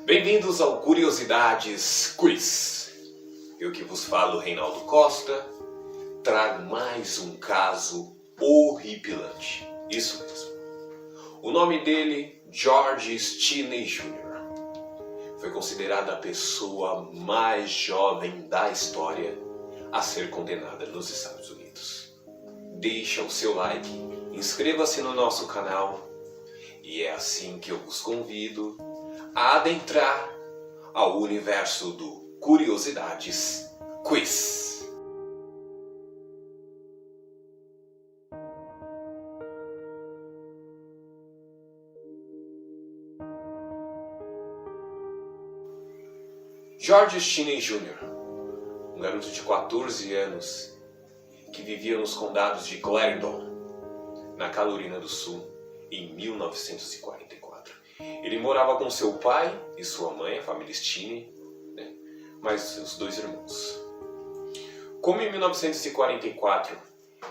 Bem-vindos ao Curiosidades Quiz. Eu que vos falo, Reinaldo Costa, trago mais um caso horripilante. Isso mesmo. O nome dele, George Stinney Jr. Foi considerada a pessoa mais jovem da história a ser condenada nos Estados Unidos. Deixa o seu like, inscreva-se no nosso canal e é assim que eu vos convido a adentrar ao universo do Curiosidades Quiz. George Stinney Jr., um garoto de 14 anos que vivia nos condados de Clarendon, na Carolina do Sul, em 1944. Ele morava com seu pai e sua mãe, a família Stinney, mais seus dois irmãos. Como em 1944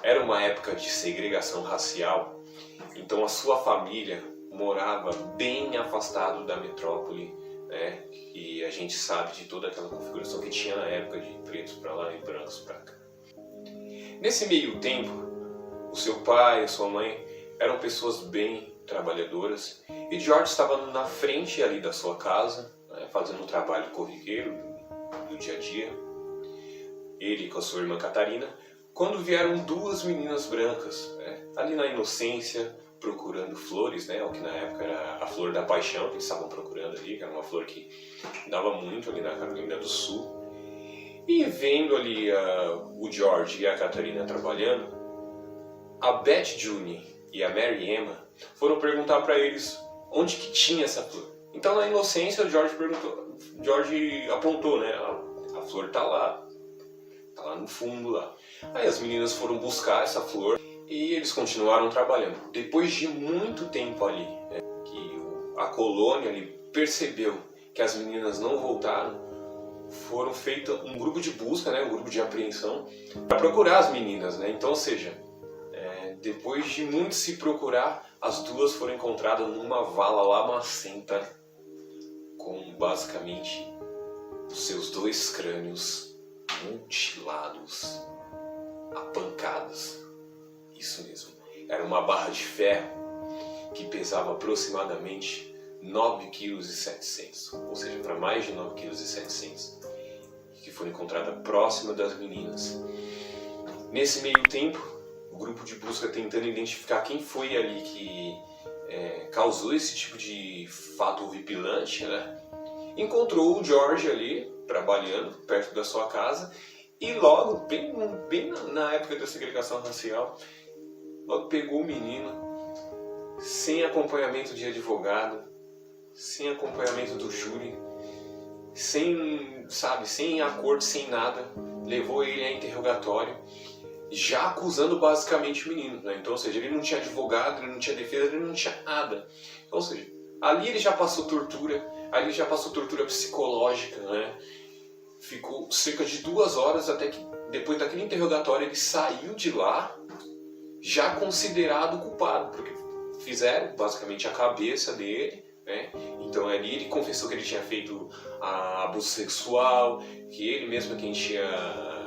era uma época de segregação racial, então a sua família morava bem afastado da metrópole, e a gente sabe de toda aquela configuração que tinha na época de pretos para lá e brancos para cá. Nesse meio tempo, o seu pai e sua mãe eram pessoas bem trabalhadoras e George estava na frente ali da sua casa, fazendo um trabalho corriqueiro do dia a dia, ele com a sua irmã Catarina, quando vieram duas meninas brancas, ali na inocência, procurando flores, o que na época era a flor da paixão, que eles estavam procurando ali, que era uma flor que dava muito ali na Carolina do Sul. E vendo ali o George e a Catarina trabalhando, a Beth June e a Mary Emma foram perguntar para eles onde que tinha essa flor. Então, na inocência, o George apontou, a flor tá lá no fundo lá. Aí as meninas foram buscar essa flor e eles continuaram trabalhando. Depois de muito tempo ali, que a colônia ali percebeu que as meninas não voltaram, foram feito um grupo de busca, um grupo de apreensão, para procurar as meninas, Então, ou seja, depois de muito se procurar, as duas foram encontradas numa vala lamacenta, com basicamente os seus dois crânios mutilados a pancadas. Isso mesmo. Era uma barra de ferro que pesava aproximadamente 9,7 kg, ou seja, para mais de 9,7 kg, que foi encontrada próxima das meninas. Nesse meio tempo, o grupo de busca tentando identificar quem foi ali que causou esse tipo de fato horripilante, encontrou o George ali, trabalhando perto da sua casa, e logo, bem na época da segregação racial, logo pegou o menino, sem acompanhamento de advogado, sem acompanhamento do júri, sem acordo, sem nada, levou ele a interrogatório, já acusando basicamente o menino, Então, ou seja, ele não tinha advogado, ele não tinha defesa, ele não tinha nada. Então, ou seja, ali ele já passou tortura, psicológica, Ficou cerca de 2 horas até que, depois daquele interrogatório, ele saiu de lá já considerado culpado, porque fizeram basicamente a cabeça dele, Então ali ele confessou que ele tinha feito abuso sexual, que ele mesmo é quem tinha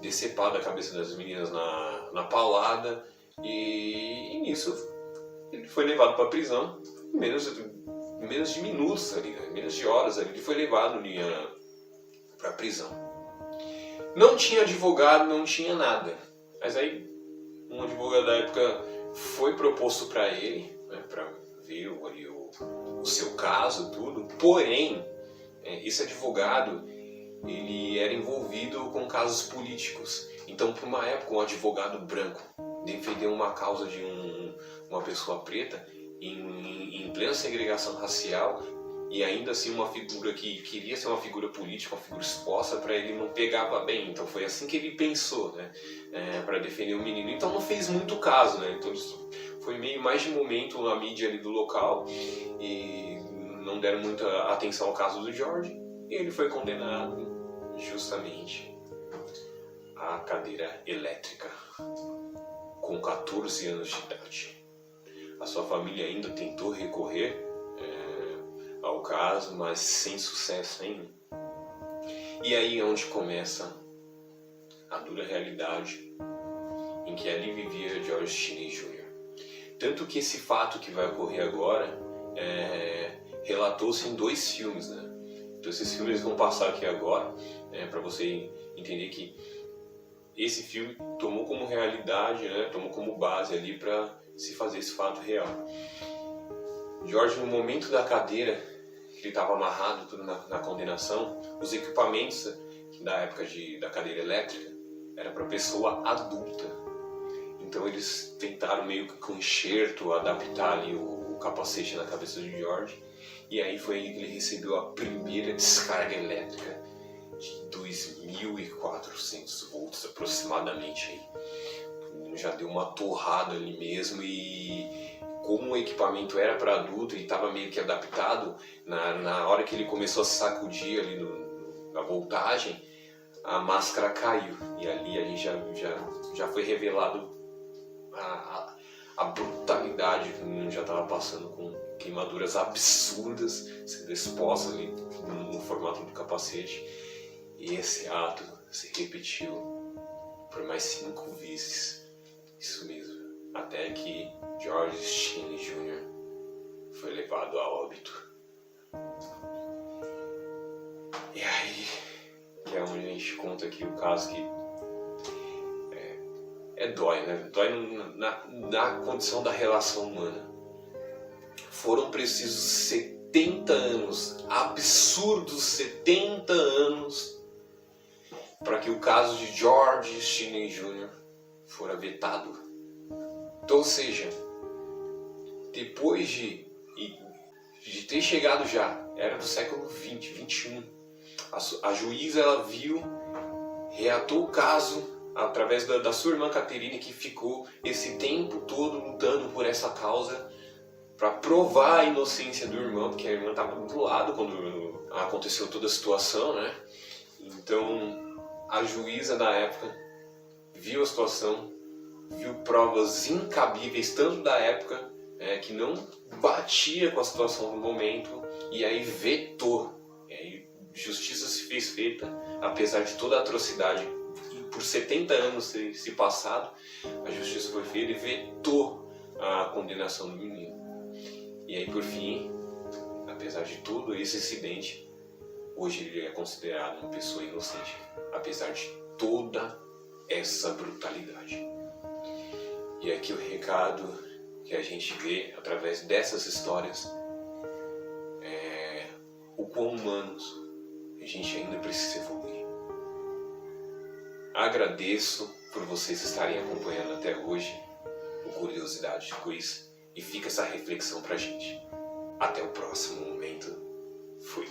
decepado a cabeça das meninas na paulada, e nisso ele foi levado para a prisão em menos de minutos ali, menos de horas ali, ele foi levado para a prisão. Não tinha advogado, não tinha nada, mas aí um advogado da época foi proposto para ele, para ver ali o seu caso, tudo. Porém, esse advogado ele era envolvido com casos políticos. Então, por uma época, um advogado branco defendeu uma causa de uma pessoa preta em plena segregação racial, e ainda assim uma figura que queria ser uma figura política, uma figura exposta, para ele não pegava bem. Então foi assim que ele pensou, para defender o menino. Então não fez muito caso, Então foi meio mais de momento na mídia ali do local, e não deram muita atenção ao caso do George, e ele foi condenado justamente à cadeira elétrica com 14 anos de idade. A sua família ainda tentou recorrer ao o caso, mas sem sucesso nenhum. E aí é onde começa a dura realidade em que ali vivia George Cheney Jr. Tanto que esse fato que vai ocorrer agora relatou-se em 2 filmes, né? Então esses filmes vão passar aqui agora, para você entender que esse filme tomou como realidade, né? Tomou como base ali para se fazer esse fato real. George, no momento da cadeira, que ele estava amarrado tudo na condenação, os equipamentos da época da cadeira elétrica era para pessoa adulta. Então eles tentaram meio que com enxerto adaptar ali o capacete na cabeça de George, e aí foi aí que ele recebeu a primeira descarga elétrica de 2.400 volts aproximadamente. Aí já deu uma torrada ali mesmo, e como o equipamento era para adulto e estava meio que adaptado, na hora que ele começou a se sacudir ali na voltagem, a máscara caiu, e ali a gente já foi revelado a brutalidade que o menino já estava passando, com queimaduras absurdas sendo expostas ali no formato do capacete. E esse ato se repetiu por mais 5 vezes, isso mesmo, até que George Cheney Jr. foi levado a óbito. E aí que é onde a gente conta aqui o caso que dói, né? Dói na condição da relação humana. Foram precisos 70 anos, absurdos 70 anos, para que o caso de George Cheney Jr. fora vetado. Então, ou seja, depois de ter chegado já, era do século 20, 21, a juíza ela viu, reatou o caso através da sua irmã Catherine, que ficou esse tempo todo lutando por essa causa para provar a inocência do irmão, porque a irmã estava do lado quando aconteceu toda a situação, né? Então a juíza da época viu a situação, viu provas incabíveis tanto da época, que não batia com a situação do momento, e aí vetou. E aí justiça se fez feita, apesar de toda a atrocidade. Por 70 anos se passado, a justiça foi feita e vetou a condenação do menino. E aí, por fim, apesar de todo esse incidente, hoje ele é considerado uma pessoa inocente, apesar de toda essa brutalidade. E aqui o recado que a gente vê através dessas histórias é o quão humanos a gente ainda precisa evoluir. Agradeço por vocês estarem acompanhando até hoje o Curiosidade de Quiz, e fica essa reflexão pra gente. Até o próximo momento. Fui.